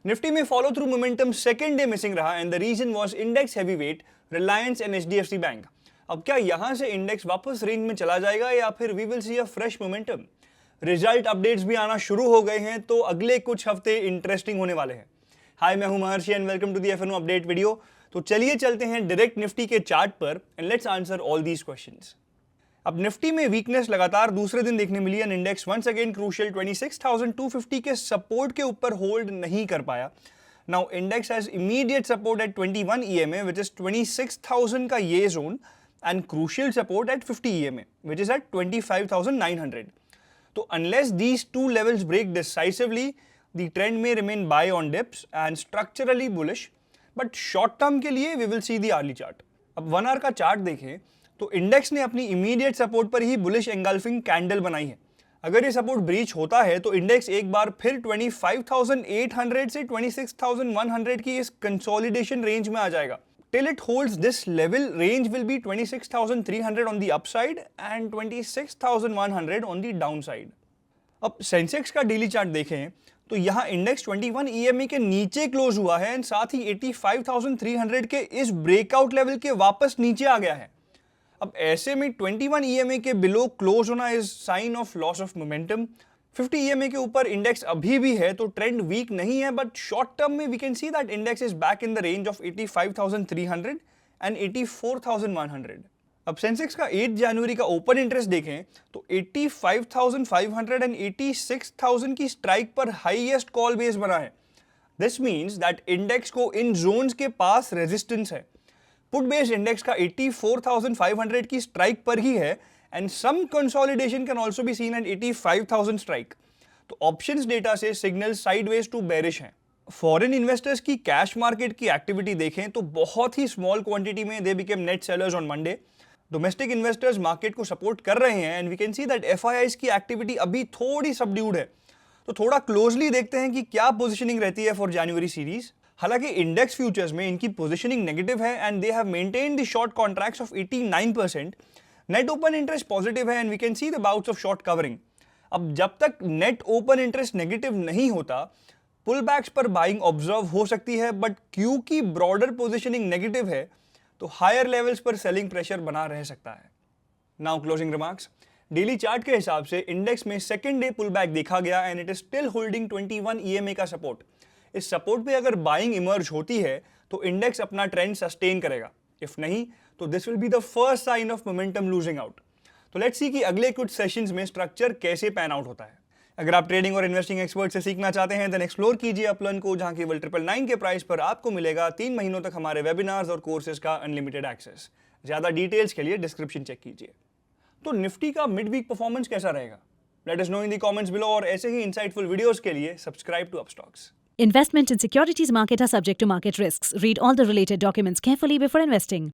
Nifty में follow through momentum second day missing रहा and the reason was index heavyweight Reliance and HDFC bank. अब क्या यहां से इंडेक्स वापस रेंज में चला जाएगा या फिर we will see a fresh momentum. Result updates भी आना शुरू हो गए हैं तो अगले कुछ हफ्ते इंटरेस्टिंग होने वाले हैं। हाय, मैं हूं Maharshi and welcome to the FNO update video. तो चलिए चलते हैं डायरेक्ट निफ्टी के चार्ट पर and let's answer all these questions. अब निफ्टी में वीकनेस लगातार दूसरे दिन देखने मिली and index once again crucial 26,250 के सपोर्ट के ऊपर होल्ड नहीं कर पाया। Now index has immediate support at 21 EMA which is 26,000 का ये zone and crucial support at 50 EMA which is at 25,900। तो unless these two levels break decisively the trend में remain buy on dips and structurally bullish, but short term के लिए we will see the hourly chart. अब 1 our का chart देखें तो index ने अपनी इमीडिएट सपोर्ट पर ही बुलिश एंगल्फिंग कैंडल बनाई है। अगर ये सपोर्ट ब्रीच होता है तो इंडेक्स एक बार फिर 25,800 से 26,100 की इस कंसोलिडेशन रेंज में आ जाएगा। Till it holds this level range will be 26,300 on the upside and 26,100 on the downside. अब सेंसेक्स का डेली चार्ट देखें तो यहाँ इंडेक्स 21 EMA के नीचे क्लोज हुआ है एंड साथ ही 85,300 के इस ब्रेकआउट लेवल के वापस नीचे आ गया है। अब ऐसे में 21 EMA के बिलो क्लोज होना is sine of loss of momentum. 50 EMA के ऊपर इंडेक्स अभी भी है तो ट्रेंड वीक नहीं है, बट शॉर्ट टर्म में we can see that index is back in the range of 85,300 and 84,100। अब सेंसेक्स का 8 जनवरी का ओपन इंटरेस्ट देखें तो 85,500 एंड 86,000 की स्ट्राइक पर हाईएस्ट कॉल बेस बना है। दिस मीन्स दैट इंडेक्स को इन जोन्स के पास रेजिस्टेंस है। पुट बेस इंडेक्स का 84,500 की स्ट्राइक पर ही है and some consolidation can also be seen at 85,000 strike. तो ऑप्शंस डेटा से सिग्नल साइडवेज टू बेरिश हैं। फॉरेन इन्वेस्टर्स की कैश मार्केट की एक्टिविटी देखें तो बहुत ही स्मॉल क्वांटिटी में they became net sellers on Monday. Domestic investors market को सपोर्ट कर रहे हैं and we can see that FIIs की एक्टिविटी अभी थोड़ी सबड्यूड है। तो थोड़ा क्लोजली देखते हैं कि क्या पोजीशनिंग रहती है फॉर जनवरी सीरीज। हालांकि इंडेक्स फ्यूचर्स में इनकी पोजीशनिंग नेगेटिव है and they have maintained the short contracts of 89%। Net open interest positive है and we can see the bouts of short covering. अब जब तक नेट ओपन इंटरेस्ट नेगेटिव नहीं होता पुल बैक्स पर बाइंग ऑब्जर्व हो सकती है, बट क्योंकि ब्रॉडर पोजीशनिंग नेगेटिव है तो हायर लेवल्स पर सेलिंग प्रेशर बना रह सकता है। Now closing remarks. Daily chart के हिसाब से इंडेक्स में सेकेंड डे पुल बैक देखा गया and it is still holding 21 EMA का सपोर्ट। इस सपोर्ट पे अगर बाइंग इमर्ज होती है तो इंडेक्स अपना ट्रेंड सस्टेन करेगा, इफ नहीं तो this will be the first sign of momentum losing out. तो लेट्स सी कि अगले कुछ सेशंस में स्ट्रक्चर कैसे पैन आउट होता है। अगर आप ट्रेडिंग और इन्वेस्टिंग एक्सपर्ट से सीखना चाहते हैं देन एक्सप्लोर कीजिए अपलर्न को, जहां केवल 999 के प्राइस पर आपको मिलेगा 3 महीनों तक हमारे वेबिनार्स और कोर्सेज का अनलिमिटेड एक्सेस। ज्यादा डिटेल्स के लिए डिस्क्रिप्शन चेक कीजिए। तो निफ्टी का मिड वीक परफॉर्मेंस कैसा रहेगा, let us know in the comments below, और ऐसे ही इंसाइटफुल वीडियोस के लिए subscribe to Upstox. Investment in securities market are subject to market risks. Read all the related documents carefully before investing.